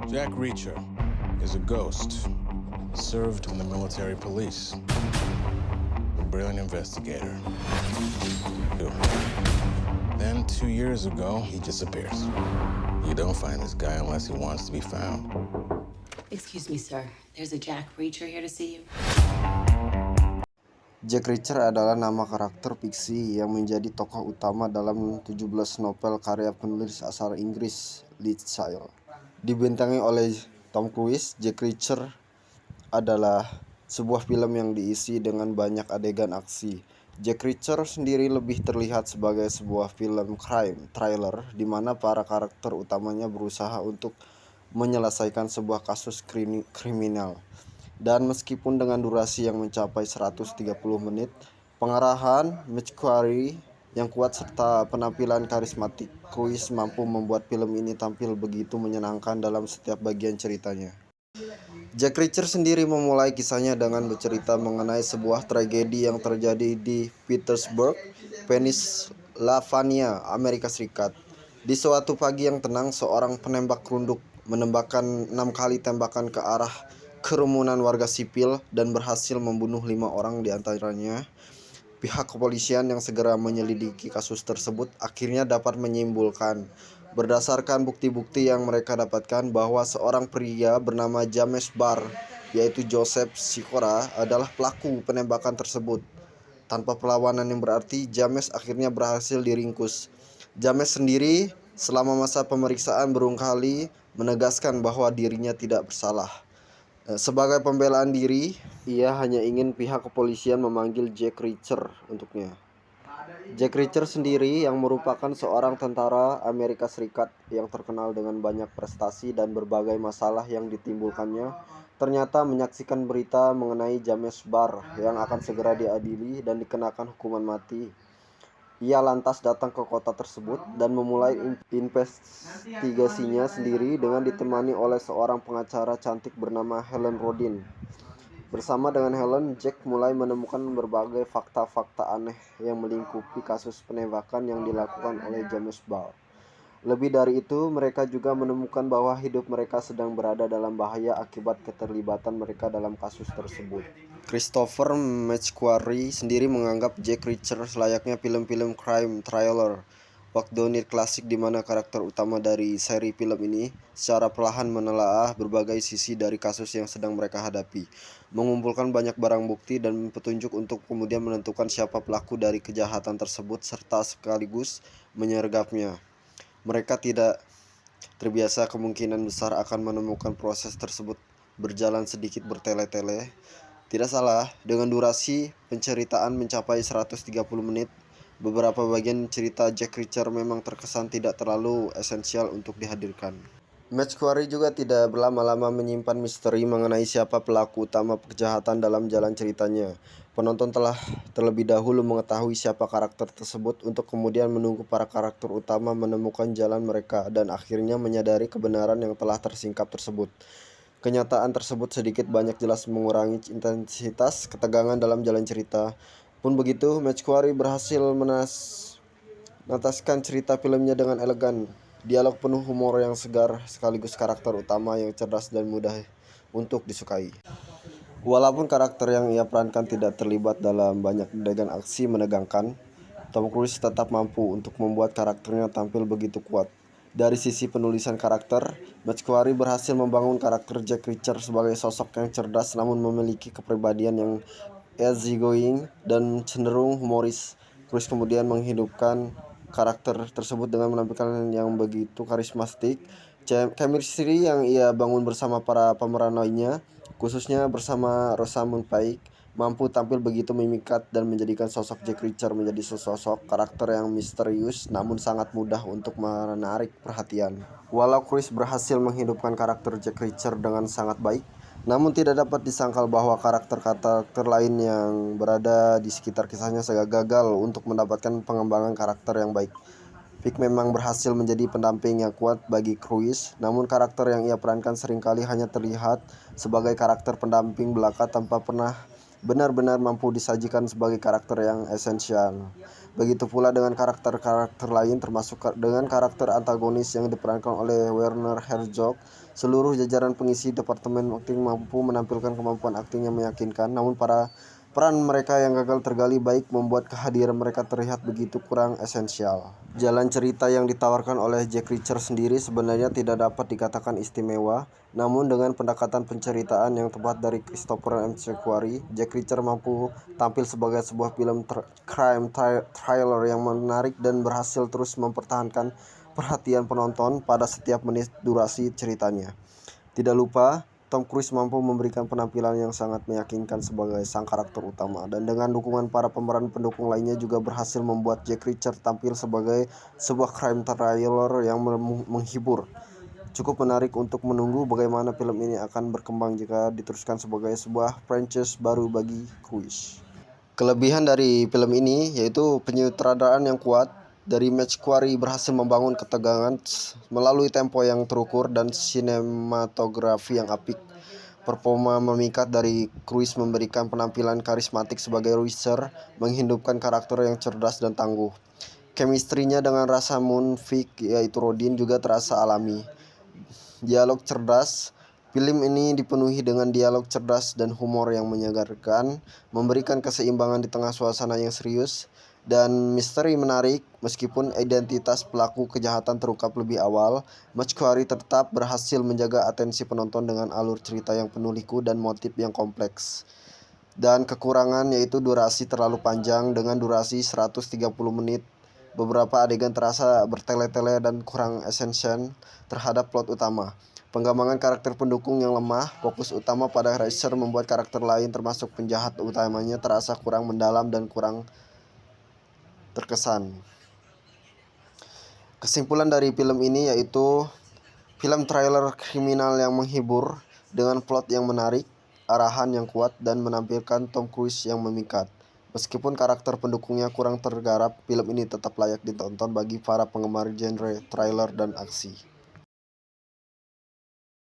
Jack Reacher is a ghost served in the military police. A brilliant investigator. Then 2 years ago, he disappears. You don't find this guy unless he wants to be found. Excuse me, sir. There's a Jack Reacher here to see you. Jack Reacher adalah nama karakter fiksi yang menjadi tokoh utama dalam 17 novel karya penulis asal Inggris Lee Child. Dibintangi oleh Tom Cruise, Jack Reacher adalah sebuah film yang diisi dengan banyak adegan aksi. Jack Reacher sendiri lebih terlihat sebagai sebuah film crime thriller di mana para karakter utamanya berusaha untuk menyelesaikan sebuah kasus kriminal. Dan meskipun dengan durasi yang mencapai 130 menit, pengarahan McQuarrie yang kuat serta penampilan karismatik Cruise mampu membuat film ini tampil begitu menyenangkan dalam setiap bagian ceritanya. Jack Reacher sendiri memulai kisahnya dengan bercerita mengenai sebuah tragedi yang terjadi di Petersburg, Pennsylvania, Amerika Serikat. Di suatu pagi yang tenang, seorang penembak runduk menembakkan 6 kali tembakan ke arah kerumunan warga sipil dan berhasil membunuh 5 orang di antaranya. Pihak kepolisian yang segera menyelidiki kasus tersebut akhirnya dapat menyimpulkan berdasarkan bukti-bukti yang mereka dapatkan bahwa seorang pria bernama James Barr, yaitu Joseph Sikora, adalah pelaku penembakan tersebut. Tanpa perlawanan yang berarti, James akhirnya berhasil diringkus. James sendiri selama masa pemeriksaan berkali menegaskan bahwa dirinya tidak bersalah. Sebagai pembelaan diri, ia hanya ingin pihak kepolisian memanggil Jack Reacher untuknya. Jack Reacher sendiri yang merupakan seorang tentara Amerika Serikat yang terkenal dengan banyak prestasi dan berbagai masalah yang ditimbulkannya, ternyata menyaksikan berita mengenai James Barr yang akan segera diadili dan dikenakan hukuman mati. Ia lantas datang ke kota tersebut dan memulai investigasinya sendiri dengan ditemani oleh seorang pengacara cantik bernama Helen Rodin. Bersama dengan Helen, Jack mulai menemukan berbagai fakta-fakta aneh yang melingkupi kasus penembakan yang dilakukan oleh James Barr. Lebih dari itu, mereka juga menemukan bahwa hidup mereka sedang berada dalam bahaya akibat keterlibatan mereka dalam kasus tersebut. Christopher McQuarrie sendiri menganggap Jack Reacher selayaknya film-film crime thriller whodunit klasik di mana karakter utama dari seri film ini secara perlahan menelaah berbagai sisi dari kasus yang sedang mereka hadapi, mengumpulkan banyak barang bukti dan petunjuk untuk kemudian menentukan siapa pelaku dari kejahatan tersebut serta sekaligus menyergapnya. Mereka tidak terbiasa kemungkinan besar akan menemukan proses tersebut berjalan sedikit bertele-tele. Tidak salah, dengan durasi penceritaan mencapai 130 menit, beberapa bagian cerita Jack Reacher memang terkesan tidak terlalu esensial untuk dihadirkan. McQuarrie juga tidak berlama-lama menyimpan misteri mengenai siapa pelaku utama kejahatan dalam jalan ceritanya. Penonton telah terlebih dahulu mengetahui siapa karakter tersebut untuk kemudian menunggu para karakter utama menemukan jalan mereka dan akhirnya menyadari kebenaran yang telah tersingkap tersebut. Kenyataan tersebut sedikit banyak jelas mengurangi intensitas ketegangan dalam jalan cerita. Pun begitu, McQuarrie berhasil menataskan cerita filmnya dengan elegan. Dialog penuh humor yang segar sekaligus karakter utama yang cerdas dan mudah untuk disukai. Walaupun karakter yang ia perankan tidak terlibat dalam banyak adegan aksi menegangkan, Tom Cruise tetap mampu untuk membuat karakternya tampil begitu kuat. Dari sisi penulisan karakter, McQuarrie berhasil membangun karakter Jack Reacher sebagai sosok yang cerdas namun memiliki kepribadian yang easygoing dan cenderung humoris. Cruise kemudian menghidupkan karakter tersebut dengan menampilkan yang begitu karismatik. Chemistry yang ia bangun bersama para pemeran lainnya, khususnya bersama Rosamund Pike, mampu tampil begitu memikat dan menjadikan sosok Jack Reacher menjadi sosok karakter yang misterius namun sangat mudah untuk menarik perhatian. Walau Cruise berhasil menghidupkan karakter Jack Reacher dengan sangat baik, namun tidak dapat disangkal bahwa karakter-karakter lain yang berada di sekitar kisahnya sangat gagal untuk mendapatkan pengembangan karakter yang baik. Pike memang berhasil menjadi pendamping yang kuat bagi Cruise, namun karakter yang ia perankan seringkali hanya terlihat sebagai karakter pendamping belaka tanpa pernah benar-benar mampu disajikan sebagai karakter yang esensial. Begitu pula dengan karakter-karakter lain, termasuk dengan karakter antagonis yang diperankan oleh Werner Herzog. Seluruh jajaran pengisi departemen akting mampu menampilkan kemampuan akting yang meyakinkan, namun peran mereka yang gagal tergali baik membuat kehadiran mereka terlihat begitu kurang esensial. Jalan cerita yang ditawarkan oleh Jack Reacher sendiri sebenarnya tidak dapat dikatakan istimewa, namun dengan pendekatan penceritaan yang tepat dari Christopher McQuarrie, Jack Reacher mampu tampil sebagai sebuah film crime thriller yang menarik dan berhasil terus mempertahankan perhatian penonton pada setiap menit durasi ceritanya. Tidak lupa, Tom Cruise mampu memberikan penampilan yang sangat meyakinkan sebagai sang karakter utama, dan dengan dukungan para pemeran pendukung lainnya juga berhasil membuat Jack Reacher tampil sebagai sebuah crime thriller yang menghibur. Cukup menarik untuk menunggu bagaimana film ini akan berkembang jika diteruskan sebagai sebuah franchise baru bagi Cruise. Kelebihan dari film ini yaitu penyutradaraan yang kuat dari McQuarrie berhasil membangun ketegangan melalui tempo yang terukur dan sinematografi yang apik. Performa memikat dari Cruise memberikan penampilan karismatik sebagai Reacher, menghidupkan karakter yang cerdas dan tangguh. Chemistry-nya dengan rasa Moonfig yaitu Rodin juga terasa alami. Dialog cerdas. Film ini dipenuhi dengan dialog cerdas dan humor yang menyegarkan, memberikan keseimbangan di tengah suasana yang serius, dan misteri menarik. Meskipun identitas pelaku kejahatan terungkap lebih awal, McQuarrie tetap berhasil menjaga atensi penonton dengan alur cerita yang penuh liku dan motif yang kompleks. Dan kekurangan yaitu durasi terlalu panjang dengan durasi 130 menit. Beberapa adegan terasa bertele-tele dan kurang esensial terhadap plot utama. Pengembangan karakter pendukung yang lemah, fokus utama pada Reacher membuat karakter lain termasuk penjahat utamanya terasa kurang mendalam dan kurang terkesan. Kesimpulan dari film ini yaitu film thriller kriminal yang menghibur dengan plot yang menarik, arahan yang kuat, dan menampilkan Tom Cruise yang memikat. Meskipun karakter pendukungnya kurang tergarap, film ini tetap layak ditonton bagi para penggemar genre thriller dan aksi.